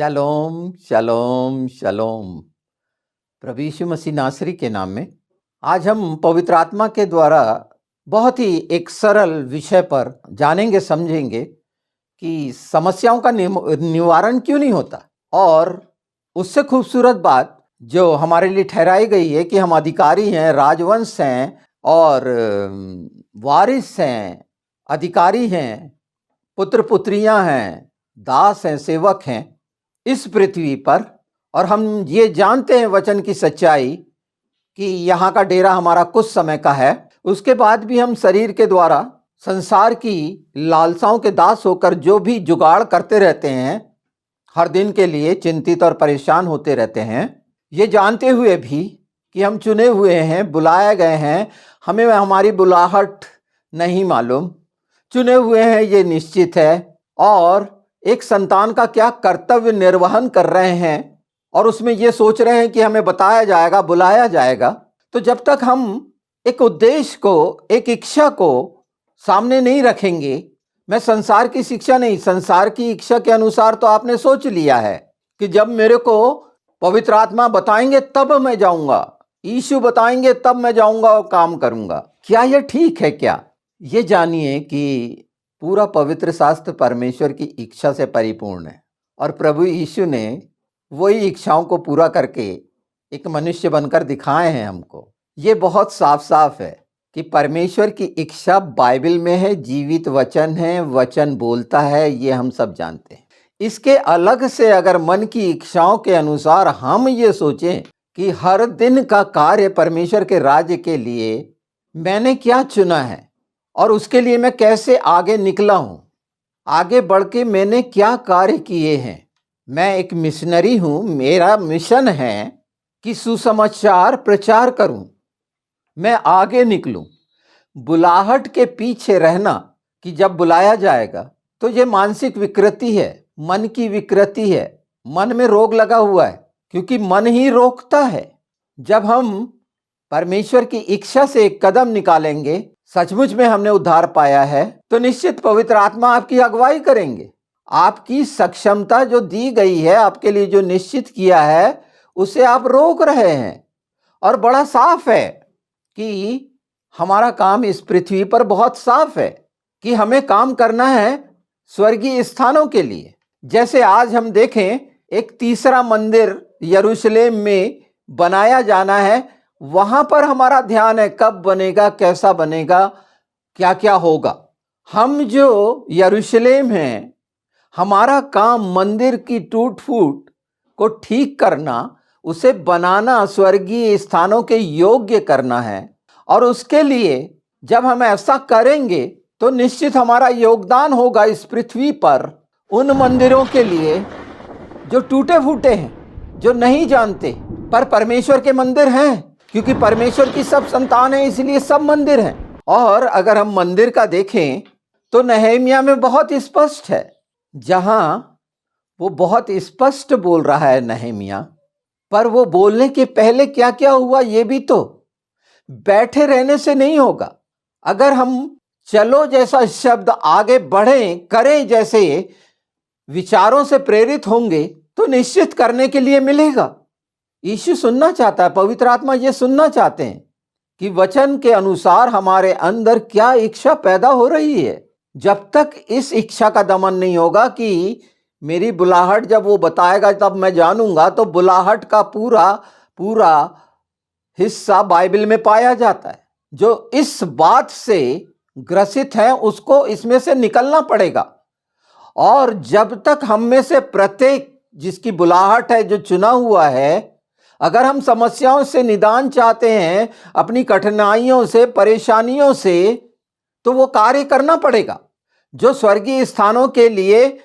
शलोम शलोम शलोम। प्रभु यीशु मसीह नासरी के नाम में आज हम पवित्र आत्मा के द्वारा बहुत ही एक सरल विषय पर जानेंगे, समझेंगे कि समस्याओं का निवारण क्यों नहीं होता। और उससे खूबसूरत बात जो हमारे लिए ठहराई गई है कि हम अधिकारी हैं, राजवंश हैं और वारिस हैं, अधिकारी हैं, पुत्र पुत्रियां हैं, दास हैं, सेवक हैं इस पृथ्वी पर। और हम ये जानते हैं वचन की सच्चाई कि यहाँ का डेरा हमारा कुछ समय का है। उसके बाद भी हम शरीर के द्वारा संसार की लालसाओं के दास होकर जो भी जुगाड़ करते रहते हैं, हर दिन के लिए चिंतित और परेशान होते रहते हैं, ये जानते हुए भी कि हम चुने हुए हैं, बुलाए गए हैं। हमें हमारी बुलाहट नहीं मालूम, चुने हुए हैं ये निश्चित है। और एक संतान का क्या कर्तव्य निर्वहन कर रहे हैं और उसमें ये सोच रहे हैं कि हमें बताया जाएगा, बुलाया जाएगा। तो जब तक हम एक उद्देश्य को, एक इच्छा को सामने नहीं रखेंगे, मैं संसार की शिक्षा नहीं, संसार की इच्छा के अनुसार तो आपने सोच लिया है कि जब मेरे को पवित्र आत्मा बताएंगे तब मैं जाऊंगा, यीशु बताएंगे तब मैं जाऊंगा और काम करूंगा। क्या यह ठीक है? क्या ये जानिए कि पूरा पवित्र शास्त्र परमेश्वर की इच्छा से परिपूर्ण है और प्रभु यीशु ने वही इच्छाओं को पूरा करके एक मनुष्य बनकर दिखाए हैं हमको। ये बहुत साफ साफ है कि परमेश्वर की इच्छा बाइबल में है, जीवित वचन है, वचन बोलता है, ये हम सब जानते हैं। इसके अलग से अगर मन की इच्छाओं के अनुसार हम ये सोचें कि हर दिन का कार्य परमेश्वर के राज्य के लिए मैंने क्या चुना है और उसके लिए मैं कैसे आगे निकला हूं, आगे बढ़ के मैंने क्या कार्य किए हैं। मैं एक मिशनरी हूं, मेरा मिशन है कि सुसमाचार प्रचार करूं, मैं आगे निकलूं। बुलाहट के पीछे रहना कि जब बुलाया जाएगा, तो ये मानसिक विकृति है, मन की विकृति है। मन में रोग लगा हुआ है क्योंकि मन ही रोकता है। जब हम परमेश्वर की इच्छा से एक कदम निकालेंगे, सचमुच में हमने उद्धार पाया है, तो निश्चित पवित्र आत्मा आपकी अगुवाई करेंगे। आपकी सक्षमता जो दी गई है, आपके लिए जो निश्चित किया है, उसे आप रोक रहे हैं। और बड़ा साफ है कि हमारा काम इस पृथ्वी पर बहुत साफ है कि हमें काम करना है स्वर्गीय स्थानों के लिए। जैसे आज हम देखें, एक तीसरा मंदिर यरूशलेम में बनाया जाना है, वहां पर हमारा ध्यान है कब बनेगा, कैसा बनेगा, क्या क्या होगा। हम जो यरूशलेम हैं, हमारा काम मंदिर की टूट फूट को ठीक करना, उसे बनाना, स्वर्गीय स्थानों के योग्य करना है। और उसके लिए जब हम ऐसा करेंगे तो निश्चित हमारा योगदान होगा इस पृथ्वी पर उन मंदिरों के लिए जो टूटे फूटे हैं, जो नहीं जानते पर परमेश्वर के मंदिर हैं, क्योंकि परमेश्वर की सब संतान है, इसलिए सब मंदिर हैं। और अगर हम मंदिर का देखें तो नहम्याह में बहुत स्पष्ट है, जहां वो बहुत स्पष्ट बोल रहा है नहम्याह। पर वो बोलने के पहले क्या क्या हुआ, ये भी तो बैठे रहने से नहीं होगा। अगर हम चलो जैसा शब्द आगे बढ़ें, करें जैसे विचारों से प्रेरित होंगे, तो निश्चित करने के लिए मिलेगा। यीशु सुनना चाहता है, पवित्र आत्मा ये सुनना चाहते हैं कि वचन के अनुसार हमारे अंदर क्या इच्छा पैदा हो रही है। जब तक इस इच्छा का दमन नहीं होगा कि मेरी बुलाहट जब वो बताएगा तब मैं जानूंगा, तो बुलाहट का पूरा पूरा हिस्सा बाइबल में पाया जाता है। जो इस बात से ग्रसित है उसको इसमें से निकलना पड़ेगा। और जब तक हम में से प्रत्येक जिसकी बुलाहट है, जो चुना हुआ है, अगर हम समस्याओं से निदान चाहते हैं, अपनी कठिनाइयों से, परेशानियों से, तो वो कार्य करना पड़ेगा जो स्वर्गीय स्थानों के लिए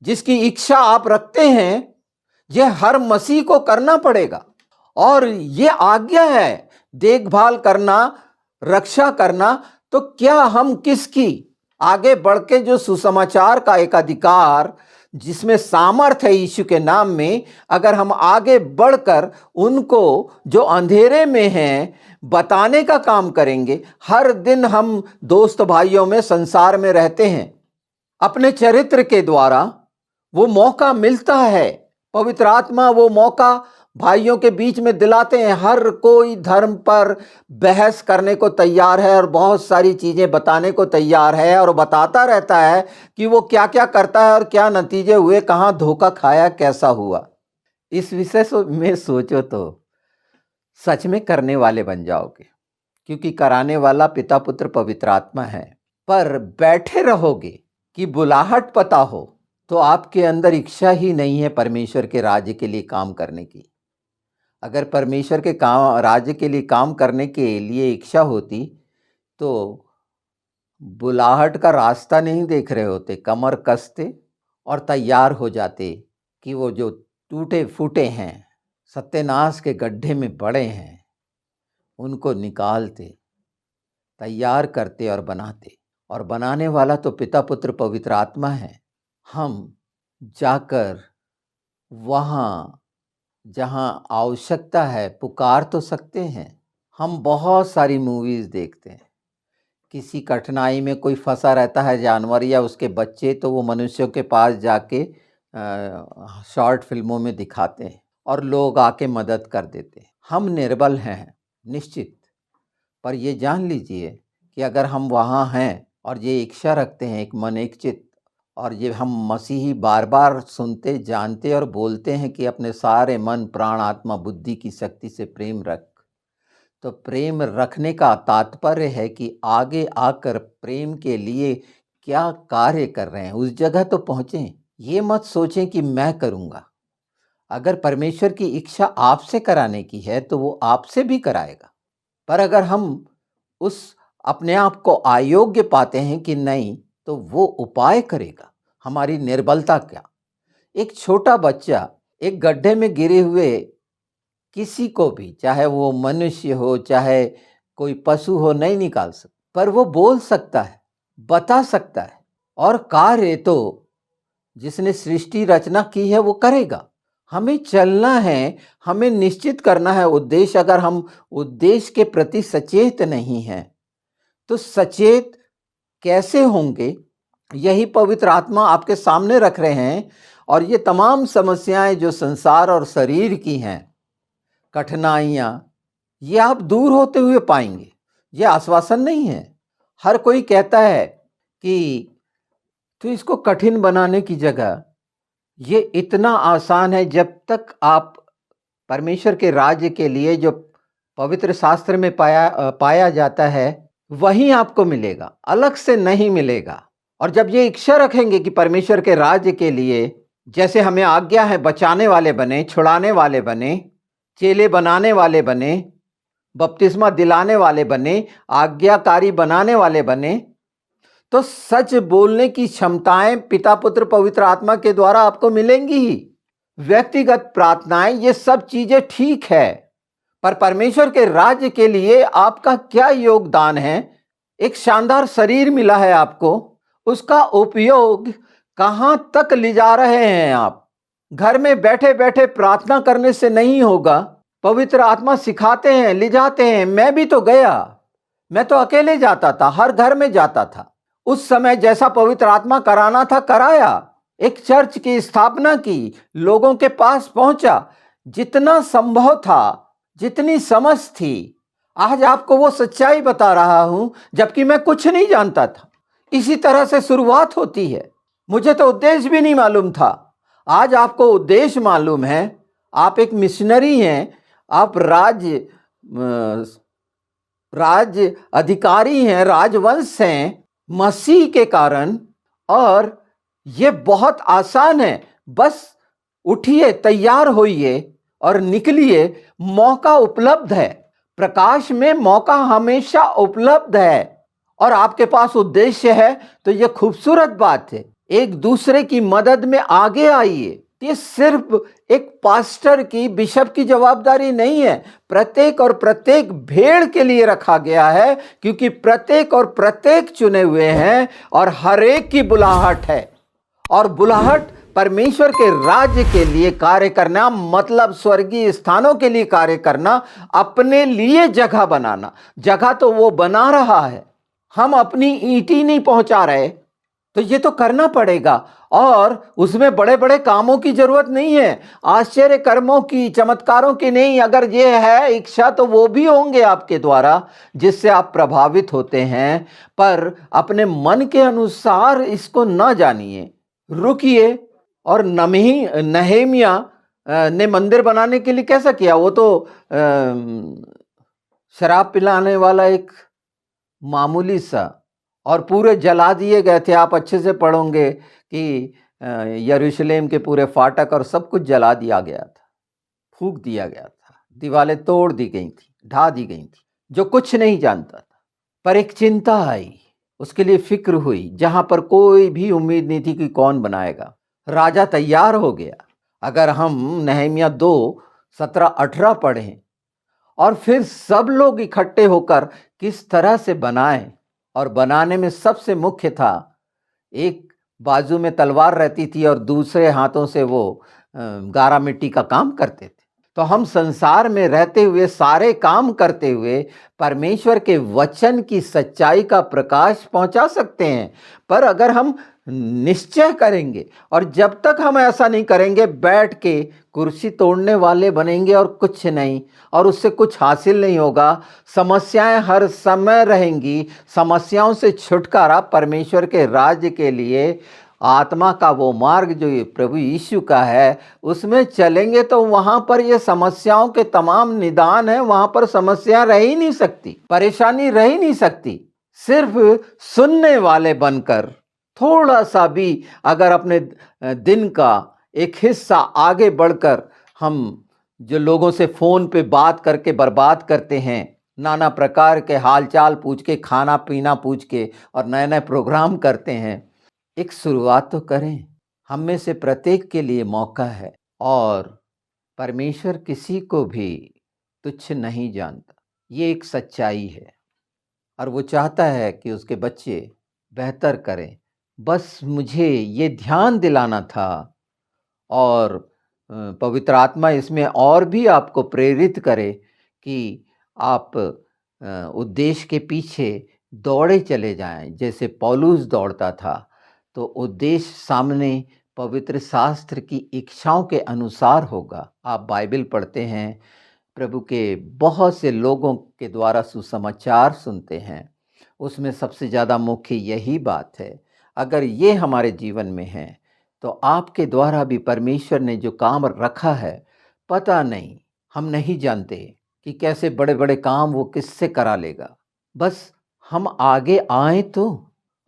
जिसकी इच्छा आप रखते हैं, ये हर मसीह को करना पड़ेगा। और ये आज्ञा है देखभाल करना, रक्षा करना। तो क्या हम किसकी आगे बढ़ के जो सुसमाचार का एक अधिकार जिसमें सामर्थ है यीशु के नाम में, अगर हम आगे बढ़कर उनको जो अंधेरे में हैं बताने का काम करेंगे। हर दिन हम दोस्त भाइयों में, संसार में रहते हैं, अपने चरित्र के द्वारा वो मौका मिलता है। पवित्र आत्मा वो मौका भाइयों के बीच में दिलाते हैं। हर कोई धर्म पर बहस करने को तैयार है और बहुत सारी चीजें बताने को तैयार है और बताता रहता है कि वो क्या क्या करता है और क्या नतीजे हुए, कहाँ धोखा खाया, कैसा हुआ। इस विषय में सोचो तो सच में करने वाले बन जाओगे, क्योंकि कराने वाला पिता पुत्र पवित्र आत्मा है। पर बैठे रहोगे कि बुलाहट पता हो तो आपके अंदर इच्छा ही नहीं है परमेश्वर के राज्य के लिए काम करने की। अगर परमेश्वर के काम राज्य के लिए काम करने के लिए इच्छा होती तो बुलाहट का रास्ता नहीं देख रहे होते, कमर कसते और तैयार हो जाते कि वो जो टूटे फूटे हैं, सत्यानाश के गड्ढे में पड़े हैं, उनको निकालते, तैयार करते और बनाते। और बनाने वाला तो पिता पुत्र पवित्र आत्मा है। हम जाकर वहाँ जहाँ आवश्यकता है पुकार तो सकते हैं। हम बहुत सारी मूवीज़ देखते हैं, किसी कठिनाई में कोई फंसा रहता है जानवर या उसके बच्चे, तो वो मनुष्यों के पास जाके शॉर्ट फिल्मों में दिखाते हैं और लोग आके मदद कर देते हैं। हम निर्बल हैं निश्चित, पर ये जान लीजिए कि अगर हम वहाँ हैं और ये इच्छा रखते हैं, एक मन एक चित्त, और ये हम मसीही बार बार सुनते, जानते और बोलते हैं कि अपने सारे मन प्राण आत्मा बुद्धि की शक्ति से प्रेम रख, तो प्रेम रखने का तात्पर्य है कि आगे आकर प्रेम के लिए क्या कार्य कर रहे हैं उस जगह तो पहुँचें। ये मत सोचें कि मैं करूँगा। अगर परमेश्वर की इच्छा आपसे कराने की है तो वो आपसे भी कराएगा। पर अगर हम उस अपने आप को अयोग्य पाते हैं कि नहीं, तो वो उपाय करेगा। हमारी निर्बलता क्या? एक छोटा बच्चा एक गड्ढे में गिरे हुए किसी को भी, चाहे वो मनुष्य हो चाहे कोई पशु हो, नहीं निकाल सकता, पर वो बोल सकता है, बता सकता है, और कार्य तो जिसने सृष्टि रचना की है वो करेगा। हमें चलना है, हमें निश्चित करना है उद्देश्य। अगर हम उद्देश्य के प्रति सचेत नहीं हैं तो सचेत कैसे होंगे? यही पवित्र आत्मा आपके सामने रख रहे हैं। और ये तमाम समस्याएं जो संसार और शरीर की हैं, कठिनाइयां, ये आप दूर होते हुए पाएंगे। ये आश्वासन नहीं है। हर कोई कहता है कि तो इसको कठिन बनाने की जगह ये इतना आसान है। जब तक आप परमेश्वर के राज्य के लिए जो पवित्र शास्त्र में पाया जाता है वही आपको मिलेगा, अलग से नहीं मिलेगा। और जब ये इच्छा रखेंगे कि परमेश्वर के राज्य के लिए, जैसे हमें आज्ञा है, बचाने वाले बने, छुड़ाने वाले बने, चेले बनाने वाले बने, बपतिस्मा दिलाने वाले बने, आज्ञाकारी बनाने वाले बने, तो सच बोलने की क्षमताएं पिता पुत्र पवित्र आत्मा के द्वारा आपको मिलेंगी ही। व्यक्तिगत प्रार्थनाएं, ये सब चीजें ठीक है, पर परमेश्वर के राज्य के लिए आपका क्या योगदान है? एक शानदार शरीर मिला है आपको, उसका उपयोग कहां तक ले जा रहे हैं आप? घर में बैठे बैठे प्रार्थना करने से नहीं होगा। पवित्र आत्मा सिखाते हैं, ले जाते हैं। मैं भी तो गया, मैं तो अकेले जाता था, हर घर में जाता था। उस समय जैसा पवित्र आत्मा कराना था कराया, एक चर्च की स्थापना की, लोगों के पास पहुंचा, जितना संभव था, जितनी समझ थी। आज आपको वो सच्चाई बता रहा हूं जबकि मैं कुछ नहीं जानता था। इसी तरह से शुरुआत होती है। मुझे तो उद्देश्य भी नहीं मालूम था। आज आपको उद्देश्य मालूम है। आप एक मिशनरी हैं, आप राज्य अधिकारी हैं, राजवंश हैं मसीह के कारण। और ये बहुत आसान है, बस उठिए, तैयार होइए और निकलिए। मौका उपलब्ध है, प्रकाश में मौका हमेशा उपलब्ध है। और आपके पास उद्देश्य है तो ये खूबसूरत बात है। एक दूसरे की मदद में आगे आइए। ये सिर्फ एक पास्टर की, बिशप की जवाबदारी नहीं है, प्रत्येक और प्रत्येक भेड़ के लिए रखा गया है, क्योंकि प्रत्येक और प्रत्येक चुने हुए हैं और हर एक की बुलाहट है। और बुलाहट परमेश्वर के राज्य के लिए कार्य करना, मतलब स्वर्गीय स्थानों के लिए कार्य करना, अपने लिए जगह बनाना। जगह तो वो बना रहा है, हम अपनी ईंटी नहीं पहुंचा रहे। तो ये तो करना पड़ेगा और उसमें बड़े-बड़े कामों की ज़रूरत नहीं है, आश्चर्य कर्मों की, चमत्कारों की नहीं। अगर ये है इच्छा तो वो भी होंगे आपके द्वारा जिससे आप प्रभावित होते हैं, पर अपने मन के अनुसार इसको ना जानिए। रुकिए और नहेमिया ने मंदिर बनाने के लिए कैसा किया? वो तो शराब पिलाने वाला एक मामूली सा और पूरे जला दिए गए थे। आप अच्छे से पढ़ोगे कि यरूशलेम के पूरे फाटक और सब कुछ जला दिया गया था, फूंक दिया गया था, दीवारें तोड़ दी गई थी, ढा दी गई थी, जो कुछ नहीं जानता था। पर एक चिंता आई, उसके लिए फिक्र हुई, जहां पर कोई भी उम्मीद नहीं थी कि कौन बनाएगा। राजा तैयार हो गया। अगर हम नहमिया 2:17-18 पढ़ें और फिर सब लोग इकट्ठे होकर किस तरह से बनाएं, और बनाने में सबसे मुख्य था, एक बाजू में तलवार रहती थी और दूसरे हाथों से वो गारा मिट्टी का काम करते थे। तो हम संसार में रहते हुए सारे काम करते हुए परमेश्वर के वचन की सच्चाई का प्रकाश पहुंचा सकते हैं, पर अगर हम निश्चय करेंगे और जब तक हम ऐसा नहीं करेंगे, बैठ के कुर्सी तोड़ने वाले बनेंगे और कुछ नहीं, और उससे कुछ हासिल नहीं होगा। समस्याएं हर समय रहेंगी। समस्याओं से छुटकारा परमेश्वर के राज्य के लिए आत्मा का वो मार्ग जो ये प्रभु यीशु का है, उसमें चलेंगे तो वहां पर ये समस्याओं के तमाम निदान है। वहां पर समस्या रह ही नहीं सकती, परेशानी रह ही नहीं सकती। सिर्फ सुनने वाले बनकर थोड़ा सा भी अगर अपने दिन का एक हिस्सा आगे बढ़कर, हम जो लोगों से फोन पे बात करके बर्बाद करते हैं, नाना प्रकार के हालचाल पूछ के, खाना पीना पूछ के और नए नए प्रोग्राम करते हैं, एक शुरुआत तो करें। हम में से प्रत्येक के लिए मौका है और परमेश्वर किसी को भी तुच्छ नहीं जानता। ये एक सच्चाई है और वो चाहता है कि उसके बच्चे बेहतर करें। बस मुझे ये ध्यान दिलाना था और पवित्र आत्मा इसमें और भी आपको प्रेरित करे कि आप उद्देश्य के पीछे दौड़े चले जाएं, जैसे पौलुस दौड़ता था। तो उद्देश्य सामने पवित्र शास्त्र की इच्छाओं के अनुसार होगा। आप बाइबल पढ़ते हैं, प्रभु के बहुत से लोगों के द्वारा सुसमाचार सुनते हैं, उसमें सबसे ज़्यादा मुख्य यही बात है। अगर ये हमारे जीवन में है तो आपके द्वारा भी परमेश्वर ने जो काम रखा है, पता नहीं, हम नहीं जानते कि कैसे बड़े बड़े काम वो किससे करा लेगा। बस हम आगे आए तो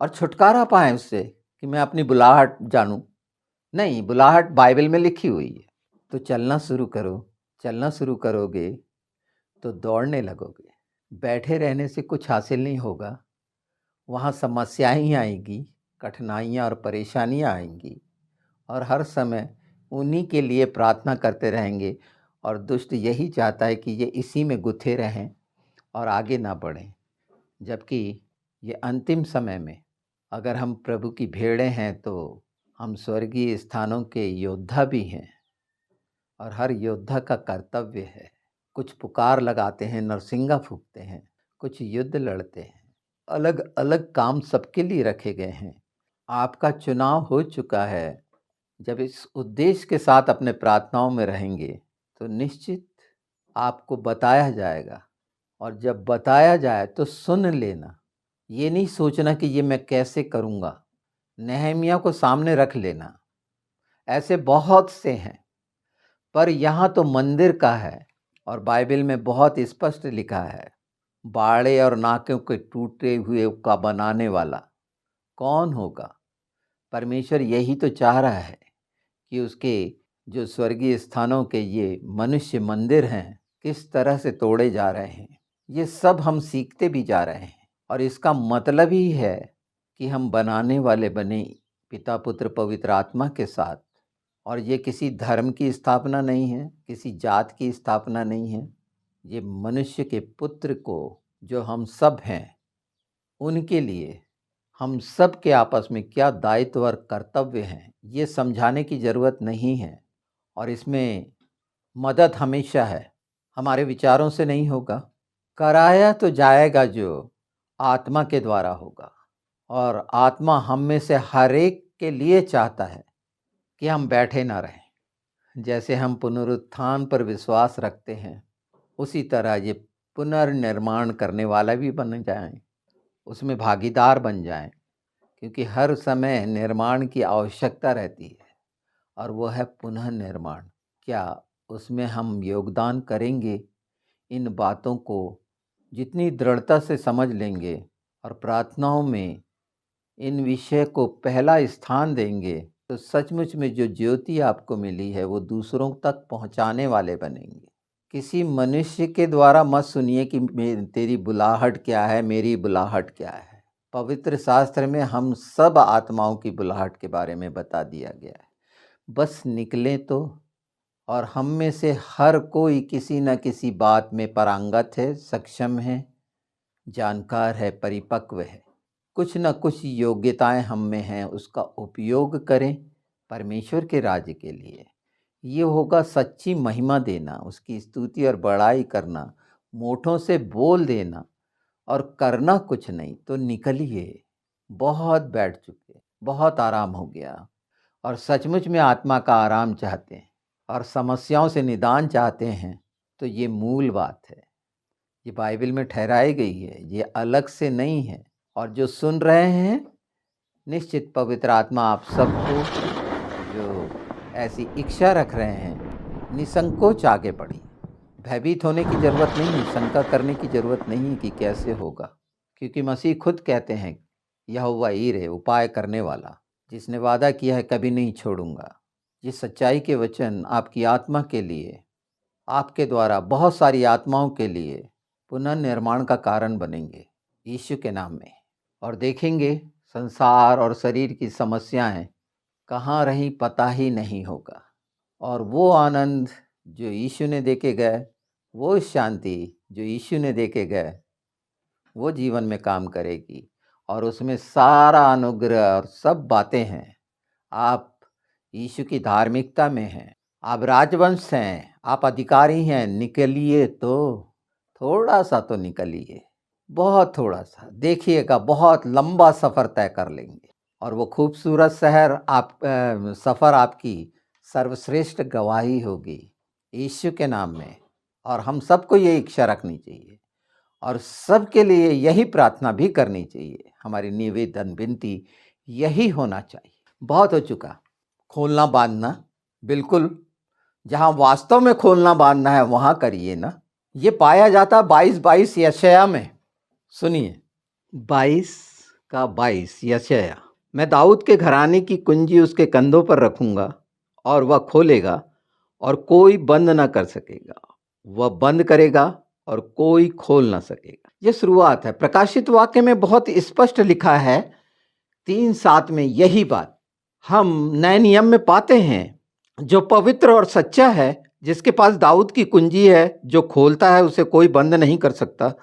और छुटकारा पाएं उससे कि मैं अपनी बुलाहट जानूं। नहीं, बुलाहट बाइबल में लिखी हुई है। तो चलना शुरू करो। चलना शुरू करोगे तो दौड़ने लगोगे। बैठे रहने से कुछ हासिल नहीं होगा। वहाँ समस्याएं ही आएंगी, कठिनाइयाँ और परेशानियाँ आएंगी और हर समय उन्हीं के लिए प्रार्थना करते रहेंगे। और दुष्ट यही चाहता है कि ये इसी में गुथे रहें और आगे ना बढ़ें। जबकि ये अंतिम समय में अगर हम प्रभु की भेड़ें हैं तो हम स्वर्गीय स्थानों के योद्धा भी हैं और हर योद्धा का कर्तव्य है। कुछ पुकार लगाते हैं, नरसिंगा फूंकते हैं, कुछ युद्ध लड़ते हैं। अलग अलग काम सबके लिए रखे गए हैं। आपका चुनाव हो चुका है। जब इस उद्देश्य के साथ अपने प्रार्थनाओं में रहेंगे तो निश्चित आपको बताया जाएगा, और जब बताया जाए तो सुन लेना। ये नहीं सोचना कि ये मैं कैसे करूँगा। नहमिया को सामने रख लेना। ऐसे बहुत से हैं, पर यहाँ तो मंदिर का है और बाइबल में बहुत स्पष्ट लिखा है, बाड़े और नाकों के टूटे हुए का बनाने वाला कौन होगा? परमेश्वर यही तो चाह रहा है कि उसके जो स्वर्गीय स्थानों के ये मनुष्य मंदिर हैं, किस तरह से तोड़े जा रहे हैं। ये सब हम सीखते भी जा रहे हैं और इसका मतलब ही है कि हम बनाने वाले बने पिता पुत्र पवित्र आत्मा के साथ। और ये किसी धर्म की स्थापना नहीं है, किसी जात की स्थापना नहीं है। ये मनुष्य के पुत्र को, जो हम सब हैं, उनके लिए हम सब के आपस में क्या दायित्व और कर्तव्य हैं, ये समझाने की ज़रूरत नहीं है। और इसमें मदद हमेशा है, हमारे विचारों से नहीं होगा। कराया तो जाएगा जो आत्मा के द्वारा होगा, और आत्मा हम में से हर एक के लिए चाहता है कि हम बैठे ना रहें। जैसे हम पुनरुत्थान पर विश्वास रखते हैं, उसी तरह ये पुनर्निर्माण करने वाला भी बन जाएं, उसमें भागीदार बन जाएं, क्योंकि हर समय निर्माण की आवश्यकता रहती है और वो है पुनः निर्माण। क्या उसमें हम योगदान करेंगे? इन बातों को जितनी दृढ़ता से समझ लेंगे और प्रार्थनाओं में इन विषय को पहला स्थान देंगे, तो सचमुच में जो ज्योति आपको मिली है वो दूसरों तक पहुंचाने वाले बनेंगे। किसी मनुष्य के द्वारा मत सुनिए कि तेरी बुलाहट क्या है, मेरी बुलाहट क्या है। पवित्र शास्त्र में हम सब आत्माओं की बुलाहट के बारे में बता दिया गया है। बस निकले तो। और हम में से हर कोई किसी न किसी बात में पारंगत है, सक्षम है, जानकार है, परिपक्व है। कुछ न कुछ योग्यताएं हम में हैं, उसका उपयोग करें परमेश्वर के राज्य के लिए। ये होगा सच्ची महिमा देना, उसकी स्तुति और बड़ाई करना, मोठों से बोल देना और करना कुछ नहीं। तो निकलिए, बहुत बैठ चुके, बहुत आराम हो गया और सचमुच में आत्मा का आराम चाहते हैं और समस्याओं से निदान चाहते हैं, तो ये मूल बात है। ये बाइबल में ठहराई गई है, ये अलग से नहीं है। और जो सुन रहे हैं, निश्चित पवित्र आत्मा आप सबको, जो ऐसी इच्छा रख रहे हैं, निसंकोच आगे बढ़ी। भयभीत होने की ज़रूरत नहीं है, शंका करने की ज़रूरत नहीं है कि कैसे होगा, क्योंकि मसीह खुद कहते हैं, यहोवा ईरे, उपाय करने वाला, जिसने वादा किया है कभी नहीं छोड़ूंगा। ये सच्चाई के वचन आपकी आत्मा के लिए, आपके द्वारा बहुत सारी आत्माओं के लिए पुनर्निर्माण का कारण बनेंगे यीशु के नाम में। और देखेंगे संसार और शरीर की समस्याएं कहाँ रहीं पता ही नहीं होगा। और वो आनंद जो यीशु ने देके गए, वो शांति जो यीशु ने देके गए, वो जीवन में काम करेगी। और उसमें सारा अनुग्रह और सब बातें हैं। आप यीशु की धार्मिकता में हैं, आप राजवंश हैं, आप अधिकारी हैं। निकलिए तो, थोड़ा सा तो निकलिए, बहुत थोड़ा सा। देखिएगा बहुत लंबा सफ़र तय कर लेंगे और वो खूबसूरत शहर सफ़र आपकी सर्वश्रेष्ठ गवाही होगी यीशु के नाम में। और हम सबको ये इच्छा रखनी चाहिए और सबके लिए यही प्रार्थना भी करनी चाहिए। हमारी निवेदन विनती यही होना चाहिए। बहुत हो चुका खोलना बांधना, बिल्कुल जहाँ वास्तव में खोलना बांधना है वहाँ करिए ना। ये पाया जाता 22:22 यशायाह में। सुनिए 22 यशायाह, मैं दाऊद के घराने की कुंजी उसके कंधों पर रखूंगा और वह खोलेगा और कोई बंद ना कर सकेगा, वह बंद करेगा और कोई खोल ना सकेगा। ये शुरुआत है। प्रकाशित वाक्य में बहुत स्पष्ट लिखा है 3:7 में यही बात हम नए नियम में पाते हैं। जो पवित्र और सच्चा है, जिसके पास दाऊद की कुंजी है, जो खोलता है उसे कोई बंद नहीं कर सकता,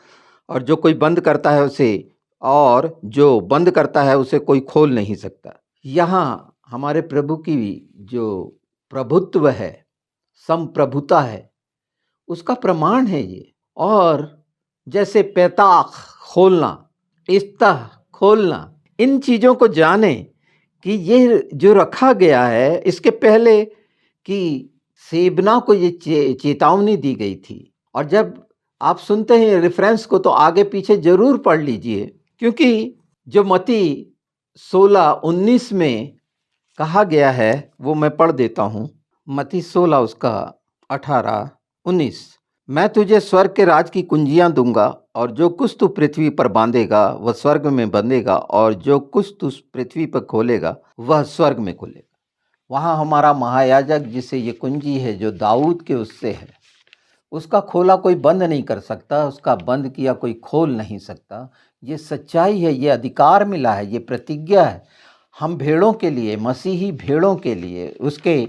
और जो कोई बंद करता है उसे, और जो बंद करता है उसे कोई खोल नहीं सकता। यहाँ हमारे प्रभु की जो प्रभुत्व है, संप्रभुता है, उसका प्रमाण है ये। और जैसे पैताख खोलना, इफ्ताह खोलना, इन चीज़ों को जाने कि ये जो रखा गया है, इसके पहले कि सेबना को ये चेतावनी दी गई थी। और जब आप सुनते हैं रेफरेंस को तो आगे पीछे जरूर पढ़ लीजिए, क्योंकि जो मत्ती 16:19 में कहा गया है वो मैं पढ़ देता हूँ। मत्ती 16 उसका 18-19, मैं तुझे स्वर्ग के राज की कुंजियां दूंगा, और जो कुछ तू पृथ्वी पर बांधेगा वह स्वर्ग में बंधेगा, और जो कुछ तू पृथ्वी पर खोलेगा वह स्वर्ग में खोलेगा। वहाँ हमारा महायाजक जिसे ये कुंजी है, जो दाऊद के उससे है, उसका खोला कोई बंद नहीं कर सकता, उसका बंद किया कोई खोल नहीं सकता। ये सच्चाई है, ये अधिकार मिला है, ये प्रतिज्ञा है हम भेड़ों के लिए, मसीही भेड़ों के लिए, उसके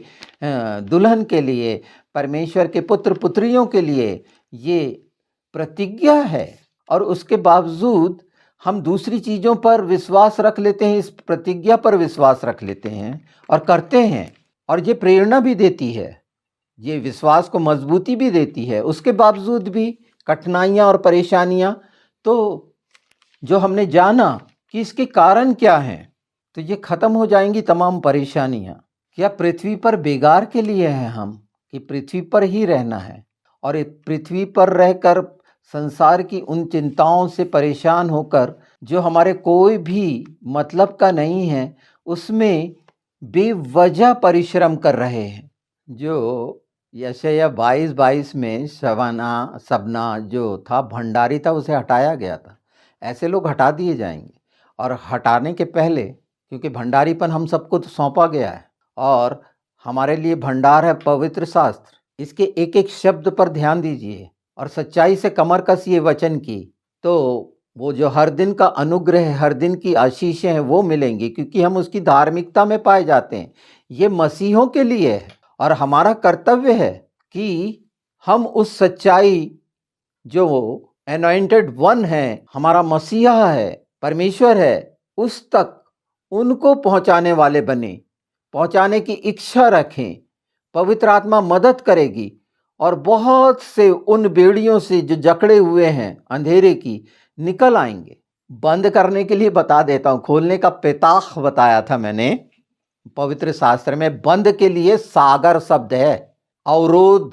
दुल्हन के लिए, परमेश्वर के पुत्र पुत्रियों के लिए ये प्रतिज्ञा है। और उसके बावजूद हम दूसरी चीज़ों पर विश्वास रख लेते हैं, इस प्रतिज्ञा पर विश्वास रख लेते हैं और करते हैं। और ये प्रेरणा भी देती है, ये विश्वास को मजबूती भी देती है। उसके बावजूद भी कठिनाइयाँ और परेशानियाँ, तो जो हमने जाना कि इसके कारण क्या हैं, तो ये खत्म हो जाएंगी तमाम परेशानियां। क्या पृथ्वी पर बेगार के लिए हैं हम, कि पृथ्वी पर ही रहना है और इस पृथ्वी पर रहकर संसार की उन चिंताओं से परेशान होकर जो हमारे कोई भी मतलब का नहीं है उसमें बेवजह परिश्रम कर रहे हैं। जो यशायाह 22:22 में शबाना सबना जो था भंडारी था उसे हटाया गया था, ऐसे लोग हटा दिए जाएंगे। और हटाने के पहले, क्योंकि भंडारीपन हम सबको तो सौंपा गया है और हमारे लिए भंडार है पवित्र शास्त्र, इसके एक एक शब्द पर ध्यान दीजिए और सच्चाई से कमर कसिए वचन की, तो वो जो हर दिन का अनुग्रह है, हर दिन की आशीषें हैं वो मिलेंगी, क्योंकि हम उसकी धार्मिकता में पाए जाते हैं। ये मसीहों के लिए है और हमारा कर्तव्य है कि हम उस सच्चाई, जो एनॉइंटेड वन है, हमारा मसीहा है, परमेश्वर है, उस तक उनको पहुंचाने वाले बने, पहुंचाने की इच्छा रखें। पवित्र आत्मा मदद करेगी और बहुत से उन बेड़ियों से जो जकड़े हुए हैं अंधेरे की निकल आएंगे। बंद करने के लिए बता देता हूं, खोलने का पेताख बताया था मैंने। पवित्र शास्त्र में बंद के लिए सागर शब्द है, अवरोध,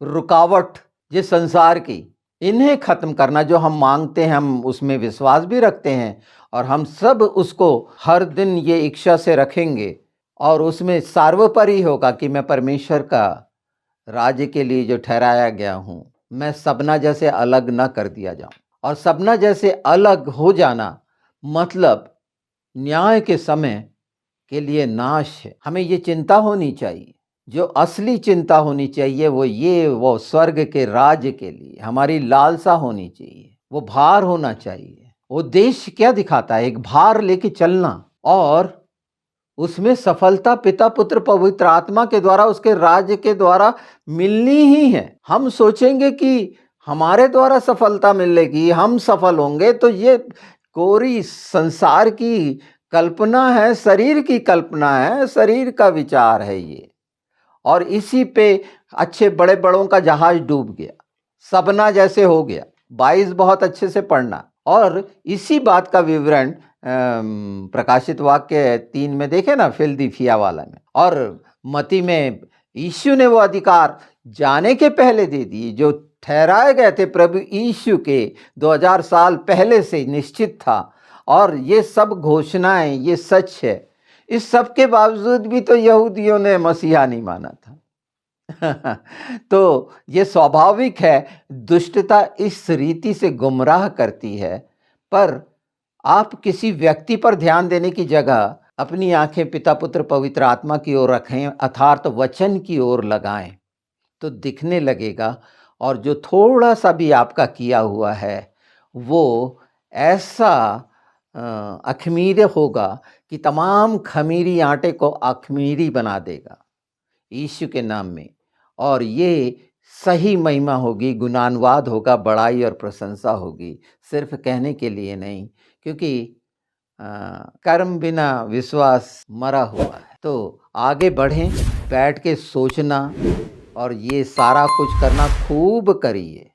रुकावट, ये संसार की, इन्हें खत्म करना जो हम मांगते हैं, हम उसमें विश्वास भी रखते हैं और हम सब उसको हर दिन ये इच्छा से रखेंगे और उसमें सर्वोपरि होगा कि मैं परमेश्वर का राज्य के लिए जो ठहराया गया हूं, मैं सबना जैसे अलग ना कर दिया जाऊं। और सबना जैसे अलग हो जाना मतलब न्याय के समय के लिए नाश है। हमें ये चिंता होनी चाहिए, जो असली चिंता होनी चाहिए वो स्वर्ग के राज्य के लिए हमारी लालसा होनी चाहिए, वो भार होना चाहिए। वो देश क्या दिखाता है, एक भार लेके चलना, और उसमें सफलता पिता पुत्र पवित्र आत्मा के द्वारा, उसके राज्य के द्वारा मिलनी ही है। हम सोचेंगे कि हमारे द्वारा सफलता मिलेगी, हम सफल होंगे, तो ये कोरी संसार की कल्पना है, शरीर की कल्पना है, शरीर का विचार है ये। और इसी पे अच्छे बड़े बड़ों का जहाज डूब गया, सबना जैसे हो गया। 22 बहुत अच्छे से पढ़ना। और इसी बात का विवरण प्रकाशित वाक्य 3 में देखे ना, फिलदिफिया वाला में। और मती में यीशु ने वो अधिकार जाने के पहले दे दिए जो ठहराए गए थे प्रभु यीशु के 2000 साल पहले से निश्चित था। और ये सब घोषणाएं, ये सच है। इस सब के बावजूद भी तो यहूदियों ने मसीहा नहीं माना था। तो ये स्वाभाविक है, दुष्टता इस रीति से गुमराह करती है। पर आप किसी व्यक्ति पर ध्यान देने की जगह अपनी आंखें पिता पुत्र पवित्र आत्मा की ओर रखें, अर्थात वचन की ओर लगाएं, तो दिखने लगेगा। और जो थोड़ा सा भी आपका किया हुआ है वो ऐसा अखमीर होगा कि तमाम खमीरी आटे को अखमीरी बना देगा यीशु के नाम में। और ये सही महिमा होगी, गुणानुवाद होगा, बड़ाई और प्रशंसा होगी, सिर्फ कहने के लिए नहीं, क्योंकि कर्म बिना विश्वास मरा हुआ है। तो आगे बढ़ें, बैठ के सोचना और ये सारा कुछ करना खूब करिए।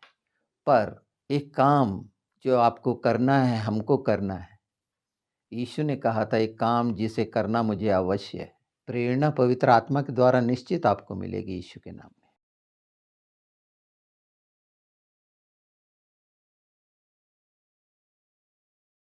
पर एक काम जो आपको करना है, हमको करना है, यीशु ने कहा था एक काम जिसे करना मुझे अवश्य है। प्रेरणा पवित्र आत्मा के द्वारा निश्चित आपको मिलेगी यीशु के नाम में।